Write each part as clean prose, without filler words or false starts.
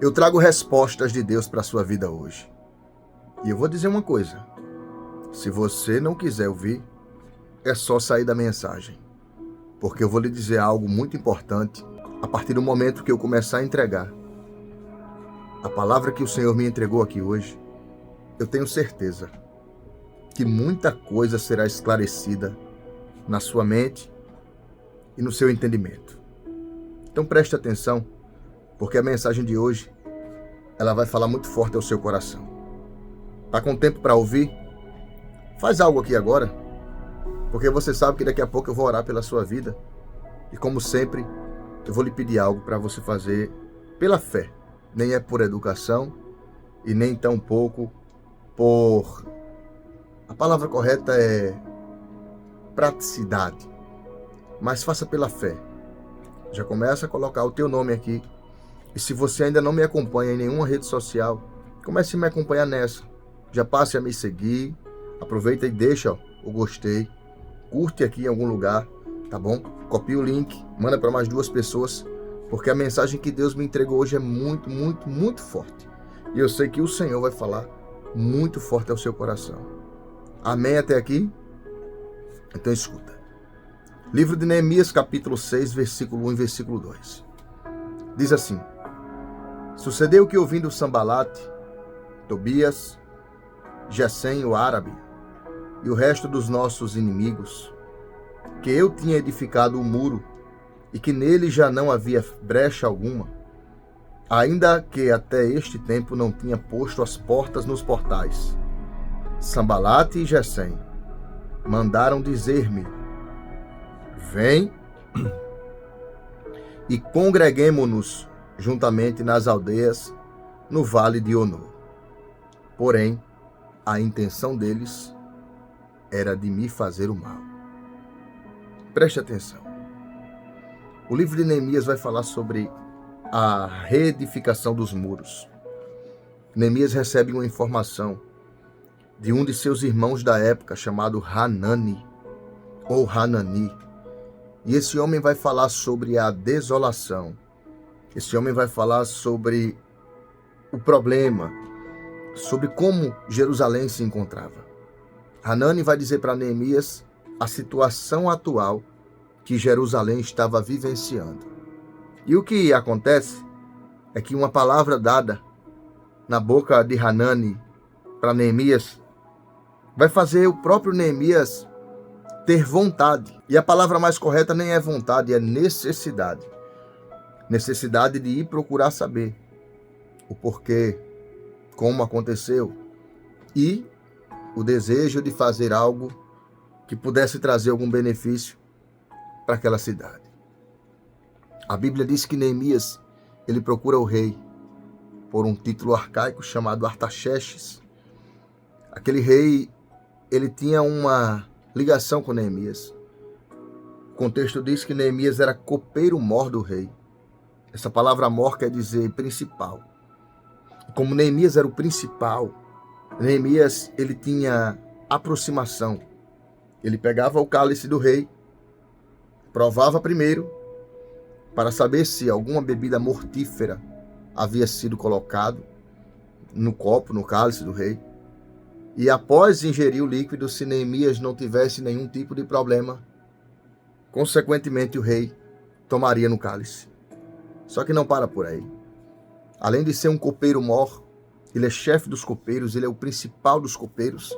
Eu trago respostas de Deus para a sua vida hoje. E eu vou dizer uma coisa. Se você não quiser ouvir, é só sair da mensagem. Porque eu vou lhe dizer algo muito importante a partir do momento que eu começar a entregar. A palavra que o Senhor me entregou aqui hoje, eu tenho certeza que muita coisa será esclarecida na sua mente e no seu entendimento. Então preste atenção, porque a mensagem de hoje, ela vai falar muito forte ao seu coração. Tá com tempo para ouvir? Faz algo aqui agora, porque você sabe que daqui a pouco eu vou orar pela sua vida. E como sempre, eu vou lhe pedir algo para você fazer pela fé. Nem é por educação e nem tampouco por... A palavra correta é praticidade. Mas faça pela fé. Já começa a colocar o teu nome aqui. E se você ainda não me acompanha em nenhuma rede social, comece a me acompanhar nessa. Já passe a me seguir. Aproveita e deixa o gostei. Curte aqui em algum lugar, tá bom? Copia o link, manda para mais 2 pessoas, porque a mensagem que Deus me entregou hoje é muito, muito, muito forte. E eu sei que o Senhor vai falar muito forte ao seu coração. Amém até aqui? Então escuta. Livro de Neemias, capítulo 6, versículo 1 e versículo 2. Diz assim: Sucedeu que, ouvindo Sambalate, Tobias, Gesem, o árabe, e o resto dos nossos inimigos, que eu tinha edificado o muro e que nele já não havia brecha alguma, ainda que até este tempo não tinha posto as portas nos portais, Sambalate e Gesem mandaram dizer-me: Vem e congreguemo-nos juntamente nas aldeias no vale de Ono. Porém, a intenção deles era de me fazer o mal. Preste atenção. O livro de Neemias vai falar sobre a reedificação dos muros. Neemias recebe uma informação de um de seus irmãos da época, chamado Hanani, ou Hanani. E esse homem vai falar sobre a desolação. Esse homem vai falar sobre o problema, sobre como Jerusalém se encontrava. Hanani vai dizer para Neemias a situação atual que Jerusalém estava vivenciando. E o que acontece é que uma palavra dada na boca de Hanani para Neemias vai fazer o próprio Neemias ter vontade. E a palavra mais correta nem é vontade, é necessidade. Necessidade de ir procurar saber o porquê, como aconteceu, e o desejo de fazer algo que pudesse trazer algum benefício para aquela cidade. A Bíblia diz que Neemias, ele procura o rei por um título arcaico chamado Artaxerxes. Aquele rei, ele tinha uma ligação com Neemias. O contexto diz que Neemias era copeiro-mor do rei. Essa palavra mor quer dizer principal. Como Neemias era o principal, Neemias, ele tinha aproximação. Ele pegava o cálice do rei, provava primeiro, para saber se alguma bebida mortífera havia sido colocado no copo, no cálice do rei. E após ingerir o líquido, se Neemias não tivesse nenhum tipo de problema, consequentemente o rei tomaria no cálice. Só que não para por aí. Além de ser um copeiro-mor, ele é chefe dos copeiros, ele é o principal dos copeiros,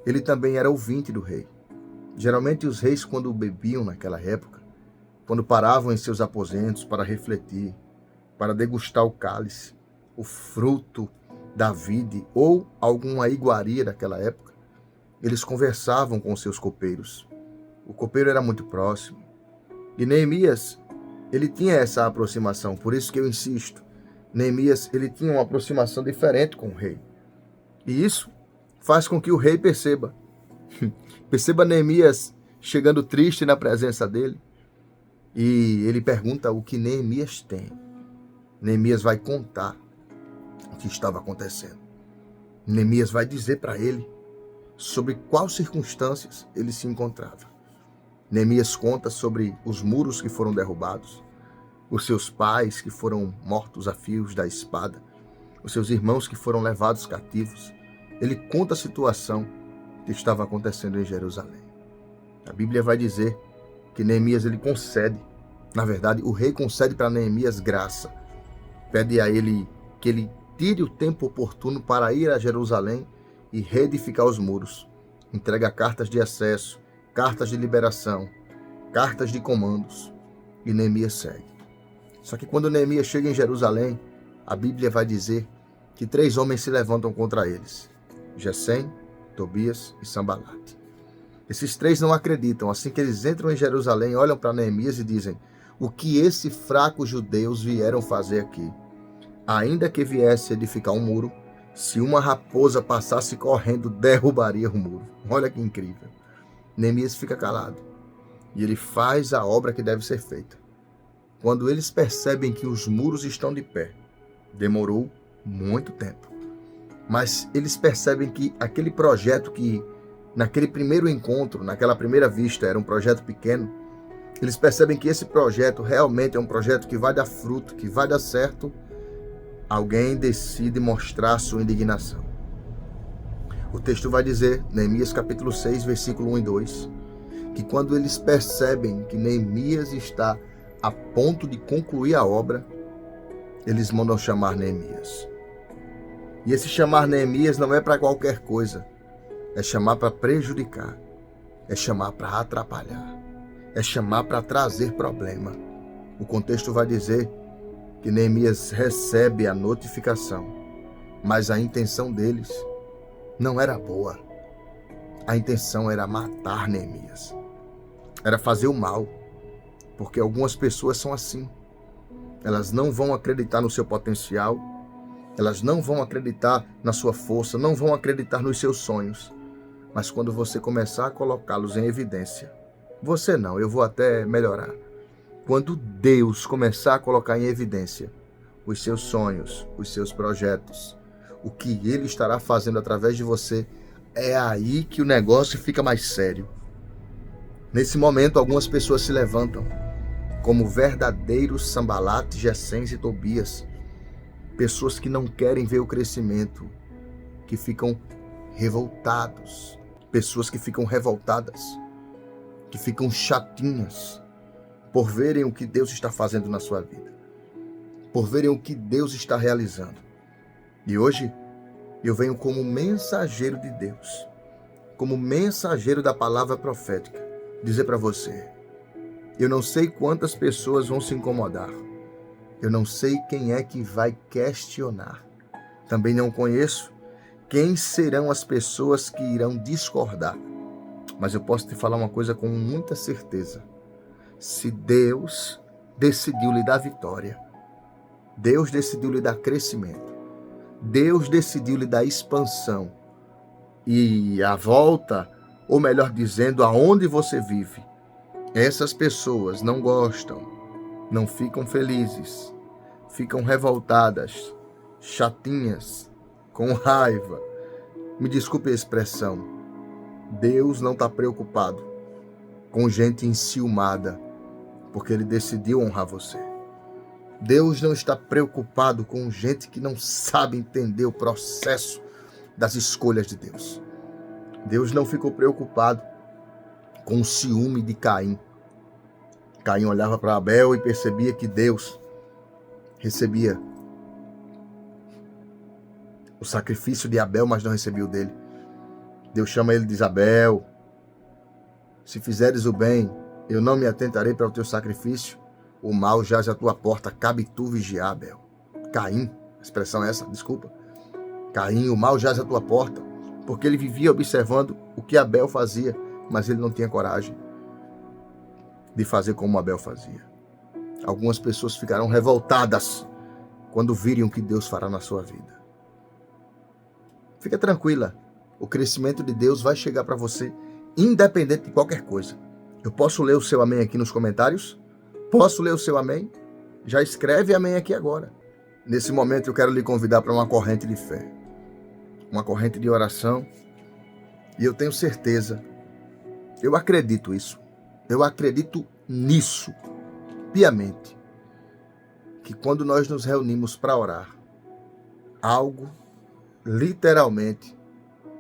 ele também era ouvinte do rei. Geralmente os reis, quando bebiam naquela época, quando paravam em seus aposentos para refletir, para degustar o cálice, o fruto da vide ou alguma iguaria daquela época, eles conversavam com seus copeiros. O copeiro era muito próximo. E Neemias, ele tinha essa aproximação, por isso que eu insisto. Neemias, ele tinha uma aproximação diferente com o rei. E isso faz com que o rei perceba. Perceba Neemias chegando triste na presença dele. E ele pergunta o que Neemias tem. Neemias vai contar o que estava acontecendo. Neemias vai dizer para ele sobre quais circunstâncias ele se encontrava. Neemias conta sobre os muros que foram derrubados. os seus pais que foram mortos a fios da espada, os seus irmãos que foram levados cativos. Ele conta a situação que estava acontecendo em Jerusalém. A Bíblia vai dizer que Neemias ele concede, na verdade, o rei concede para Neemias graça. Pede a ele que ele tire o tempo oportuno para ir a Jerusalém e reedificar os muros. Entrega cartas de acesso, cartas de liberação, cartas de comandos. E Neemias segue. Só que quando Neemias chega em Jerusalém, a Bíblia vai dizer que 3 homens se levantam contra eles: Gesem, Tobias e Sambalate. Esses 3 não acreditam. Assim que eles entram em Jerusalém, olham para Neemias e dizem: o que esses fracos judeus vieram fazer aqui? Ainda que viesse edificar um muro, se uma raposa passasse correndo, derrubaria o muro. Olha que incrível. Neemias fica calado e ele faz a obra que deve ser feita. Quando eles percebem que os muros estão de pé, demorou muito tempo, mas eles percebem que aquele projeto que naquele primeiro encontro, naquela primeira vista, era um projeto pequeno, eles percebem que esse projeto realmente é um projeto que vai dar fruto, que vai dar certo. Alguém decide mostrar sua indignação. O texto vai dizer, Neemias capítulo 6, versículo 1 e 2, que quando eles percebem que Neemias está a ponto de concluir a obra, eles mandam chamar Neemias. E esse chamar Neemias não é para qualquer coisa, é chamar para prejudicar, é chamar para atrapalhar, é chamar para trazer problema. O contexto vai dizer que Neemias recebe a notificação, mas a intenção deles não era boa. A intenção era matar Neemias, era fazer o mal, porque algumas pessoas são assim. Elas não vão acreditar no seu potencial, elas não vão acreditar na sua força, não vão acreditar nos seus sonhos, mas quando você começar a colocá-los em evidência, você não, eu vou até melhorar. Quando Deus começar a colocar em evidência os seus sonhos, os seus projetos, o que Ele estará fazendo através de você, é aí que o negócio fica mais sério. Nesse momento, algumas pessoas se levantam como verdadeiros Sambalate, Gesens e Tobias, pessoas que não querem ver o crescimento, que ficam revoltados, pessoas que ficam revoltadas, que ficam chatinhas, por verem o que Deus está fazendo na sua vida, por verem o que Deus está realizando. E hoje eu venho como mensageiro de Deus, como mensageiro da palavra profética, dizer para você: eu não sei quantas pessoas vão se incomodar, eu não sei quem é que vai questionar, também não conheço quem serão as pessoas que irão discordar, mas eu posso te falar uma coisa com muita certeza: se Deus decidiu lhe dar vitória, Deus decidiu lhe dar crescimento, Deus decidiu lhe dar expansão, e a volta, ou melhor dizendo, aonde você vive, essas pessoas não gostam, não ficam felizes, ficam revoltadas, chatinhas, com raiva. Me desculpe a expressão, Deus não está preocupado com gente enciumada, porque Ele decidiu honrar você. Deus não está preocupado com gente que não sabe entender o processo das escolhas de Deus. Deus não ficou preocupado com o ciúme de Caim. Caim olhava para Abel e percebia que Deus recebia o sacrifício de Abel, mas não recebia o dele. Deus chama ele de Isabel. Se fizeres o bem, eu não me atentarei para o teu sacrifício. O mal jaz à tua porta, cabe tu vigiar, Abel. Caim, a expressão é essa, desculpa. Caim, o mal jaz à tua porta, porque ele vivia observando o que Abel fazia, mas ele não tinha coragem de fazer como Abel fazia. Algumas pessoas ficarão revoltadas quando virem o que Deus fará na sua vida. Fica tranquila, o crescimento de Deus vai chegar para você, independente de qualquer coisa. Eu posso ler o seu amém aqui nos comentários? Posso ler o seu amém? Já escreve amém aqui agora. Nesse momento eu quero lhe convidar para uma corrente de fé, uma corrente de oração, e eu tenho certeza, eu acredito nisso, piamente, que quando nós nos reunimos para orar, algo literalmente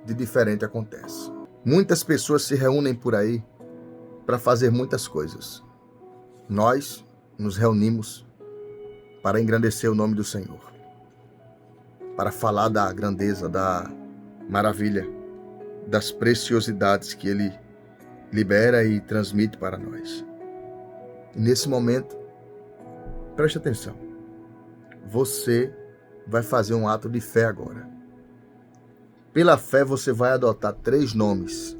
de diferente acontece. Muitas pessoas se reúnem por aí para fazer muitas coisas. Nós nos reunimos para engrandecer o nome do Senhor, para falar da grandeza, da maravilha, das preciosidades que Ele libera e transmite para nós. E nesse momento, preste atenção, você vai fazer um ato de fé agora. Pela fé você vai adotar 3 nomes.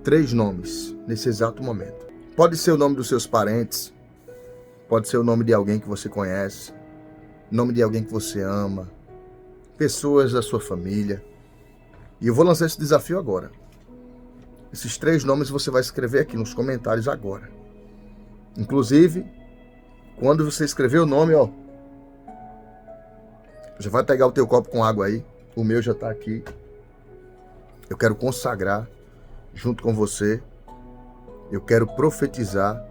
3 nomes nesse exato momento. Pode ser o nome dos seus parentes, pode ser o nome de alguém que você conhece, nome de alguém que você ama, pessoas da sua família. E eu vou lançar esse desafio agora. Esses 3 nomes você vai escrever aqui nos comentários agora. Inclusive, quando você escrever o nome, já vai pegar o teu copo com água aí. O meu já está aqui. Eu quero consagrar junto com você. Eu quero profetizar,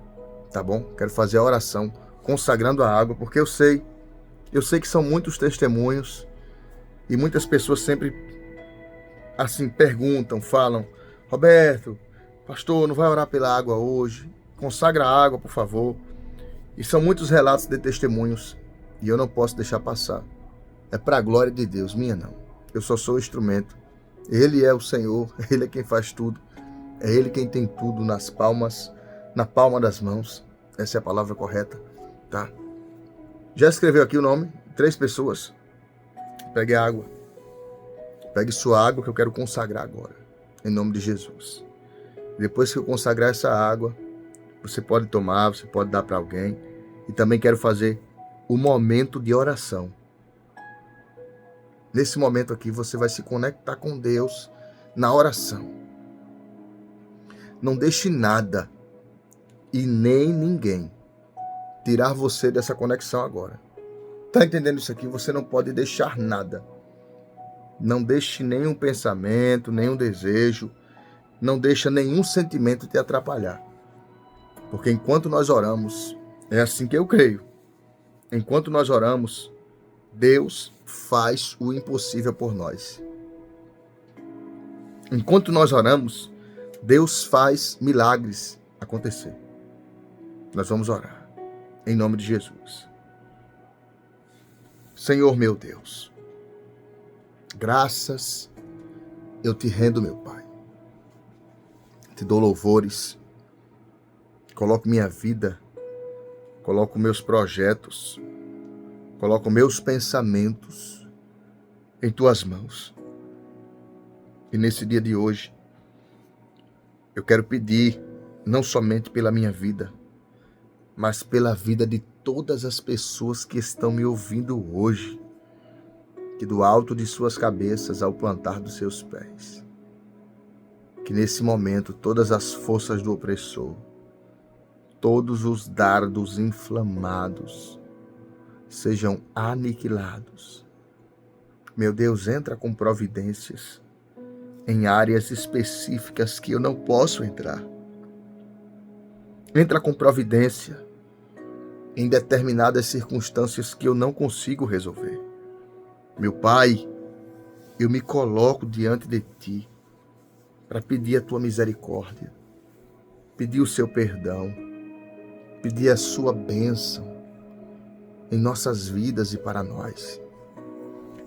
tá bom? Quero fazer a oração consagrando a água, porque eu sei que são muitos testemunhos e muitas pessoas sempre assim perguntam, falam: Roberto, pastor, não vai orar pela água hoje? Consagra a água, por favor. E são muitos relatos de testemunhos e eu não posso deixar passar. É para a glória de Deus, minha não. Eu só sou o instrumento. Ele é o Senhor, Ele é quem faz tudo. É Ele quem tem tudo na palma das mãos. Essa é a palavra correta, tá? Já escreveu aqui o nome? 3 pessoas. Pegue a água. Pegue sua água que eu quero consagrar agora. Em nome de Jesus. Depois que eu consagrar essa água, você pode tomar, você pode dar para alguém. E também quero fazer o momento de oração. Nesse momento aqui, você vai se conectar com Deus na oração. Não deixe nada e nem ninguém tirar você dessa conexão agora. Tá entendendo isso aqui? Você não pode deixar nada. Não deixe nenhum pensamento, nenhum desejo, não deixa nenhum sentimento te atrapalhar. Porque enquanto nós oramos, é assim que eu creio. Enquanto nós oramos, Deus faz o impossível por nós. Enquanto nós oramos, Deus faz milagres acontecer. Nós vamos orar em nome de Jesus. Senhor meu Deus, graças eu te rendo, meu Pai. Te dou louvores, coloco minha vida, coloco meus projetos, coloco meus pensamentos em tuas mãos. E nesse dia de hoje, eu quero pedir, não somente pela minha vida, mas pela vida de todas as pessoas que estão me ouvindo hoje, que do alto de suas cabeças ao plantar dos seus pés, que nesse momento todas as forças do opressor, todos os dardos inflamados, sejam aniquilados. Meu Deus, entra com providências em áreas específicas que eu não posso entrar. Entra com providência em determinadas circunstâncias que eu não consigo resolver. Meu Pai, eu me coloco diante de Ti para pedir a Tua misericórdia, pedir o Seu perdão, pedir a Sua bênção em nossas vidas e para nós.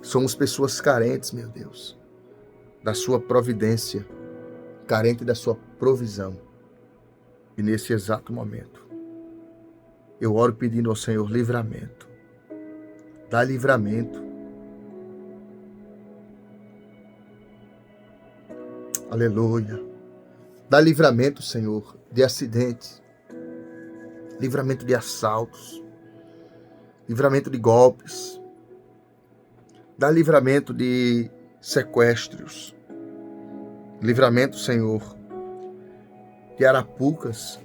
Somos pessoas carentes, meu Deus, da Sua providência, carente da Sua provisão. E nesse exato momento, eu oro pedindo ao Senhor livramento. Dá livramento. Aleluia. Dá livramento, Senhor, de acidentes, livramento de assaltos, livramento de golpes, dá livramento de sequestros, livramento, Senhor, de arapucas,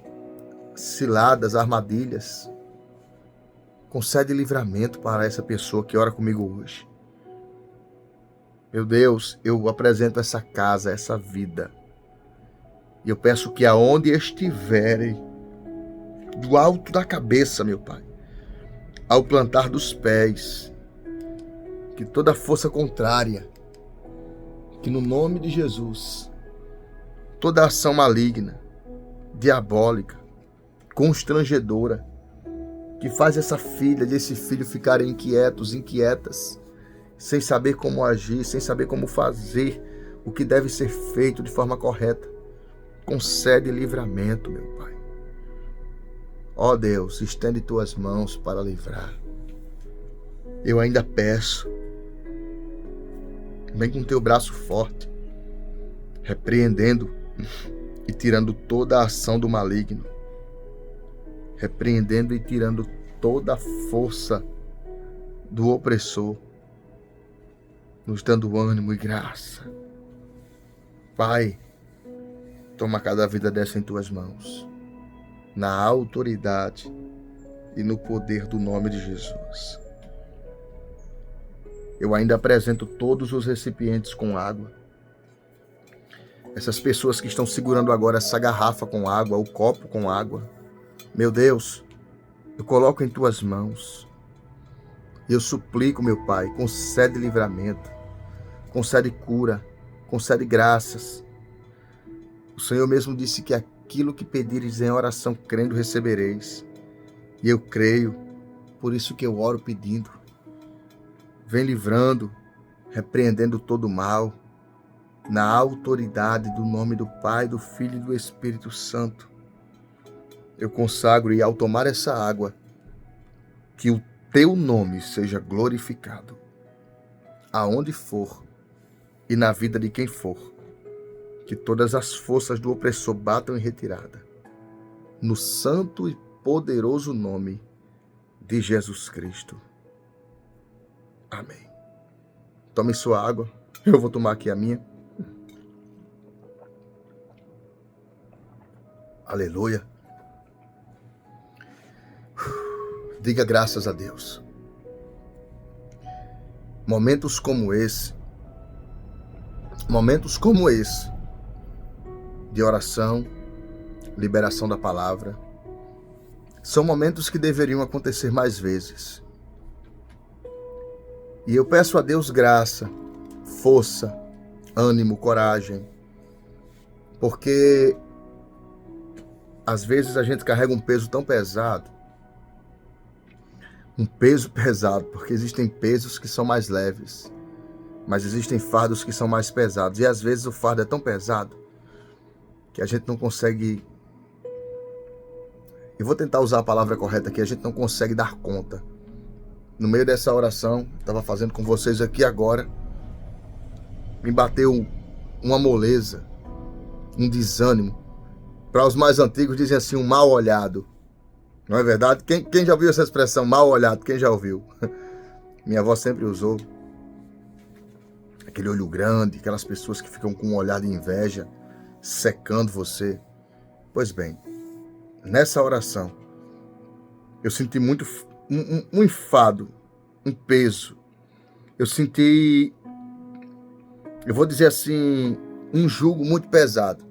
ciladas, armadilhas. Concede livramento para essa pessoa que ora comigo hoje. Meu Deus, eu apresento essa casa, essa vida, e eu peço que aonde estiverem, do alto da cabeça, meu Pai, ao plantar dos pés, que toda força contrária, que no nome de Jesus, toda ação maligna, diabólica, constrangedora, que faz essa filha e esse filho ficarem inquietos, inquietas, sem saber como agir, sem saber como fazer o que deve ser feito de forma correta. Concede livramento, meu Pai. Ó Deus, estende tuas mãos para livrar. Eu ainda peço, vem com teu braço forte, repreendendo e tirando toda a ação do maligno, repreendendo e tirando toda a força do opressor, nos dando ânimo e graça. Pai, toma cada vida dessa em tuas mãos, na autoridade e no poder do nome de Jesus. Eu ainda apresento todos os recipientes com água. Essas pessoas que estão segurando agora essa garrafa com água, o copo com água. Meu Deus, eu coloco em tuas mãos. E eu suplico, meu Pai, concede livramento, concede cura, concede graças. O Senhor mesmo disse que aquilo que pedires em oração, crendo, recebereis. E eu creio, por isso que eu oro pedindo. Vem livrando, repreendendo todo o mal, na autoridade do nome do Pai, do Filho e do Espírito Santo. Eu consagro, e ao tomar essa água, que o teu nome seja glorificado, aonde for e na vida de quem for, que todas as forças do opressor batam em retirada, no santo e poderoso nome de Jesus Cristo. Amém. Tome sua água, eu vou tomar aqui a minha. Aleluia. Diga graças a Deus. Momentos como esse, de oração, liberação da palavra, são momentos que deveriam acontecer mais vezes. E eu peço a Deus graça, força, ânimo, coragem, porque às vezes a gente carrega um peso tão pesado, porque existem pesos que são mais leves, mas existem fardos que são mais pesados, e às vezes o fardo é tão pesado que a gente não consegue, eu vou tentar usar a palavra correta aqui, a gente não consegue dar conta. No meio dessa oração, estava fazendo com vocês aqui agora, me bateu uma moleza, um desânimo. Para os mais antigos dizem assim, um mal olhado. Não é verdade? Quem já ouviu essa expressão, mal olhado? Quem já ouviu? Minha avó sempre usou. Aquele olho grande, aquelas pessoas que ficam com um olhar de inveja, secando você. Pois bem, nessa oração, eu senti muito um enfado, um peso. Eu senti, eu vou dizer assim, um jugo muito pesado.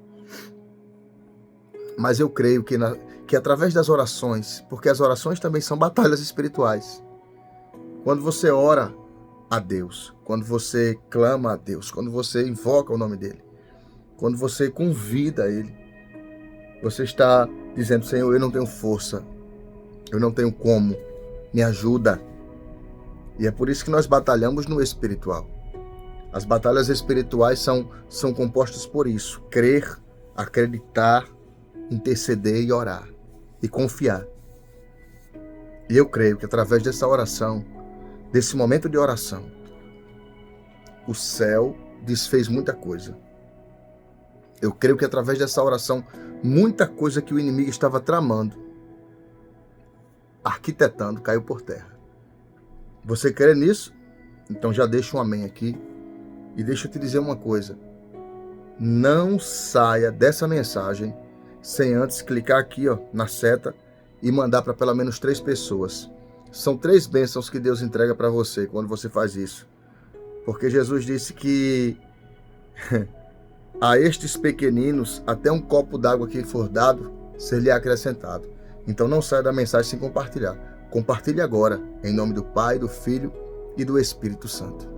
Mas eu creio que através das orações, porque as orações também são batalhas espirituais. Quando você ora a Deus, quando você clama a Deus, quando você invoca o nome dele, quando você convida ele, você está dizendo, Senhor, eu não tenho força, eu não tenho como, me ajuda. E é por isso que nós batalhamos no espiritual. As batalhas espirituais são compostas por isso: crer, acreditar, interceder e orar. E confiar. E eu creio que através dessa oração, desse momento de oração, o céu desfez muita coisa. Eu creio que através dessa oração, muita coisa que o inimigo estava tramando, arquitetando, caiu por terra. Você crê nisso? Então já deixa um amém aqui. E deixa eu te dizer uma coisa. Não saia dessa mensagem sem antes clicar aqui, ó, na seta e mandar para pelo menos 3 pessoas. São 3 bênçãos que Deus entrega para você quando você faz isso. Porque Jesus disse que a estes pequeninos, até um copo d'água que for dado, ser-lhe acrescentado. Então não saia da mensagem sem compartilhar. Compartilhe agora, em nome do Pai, do Filho e do Espírito Santo.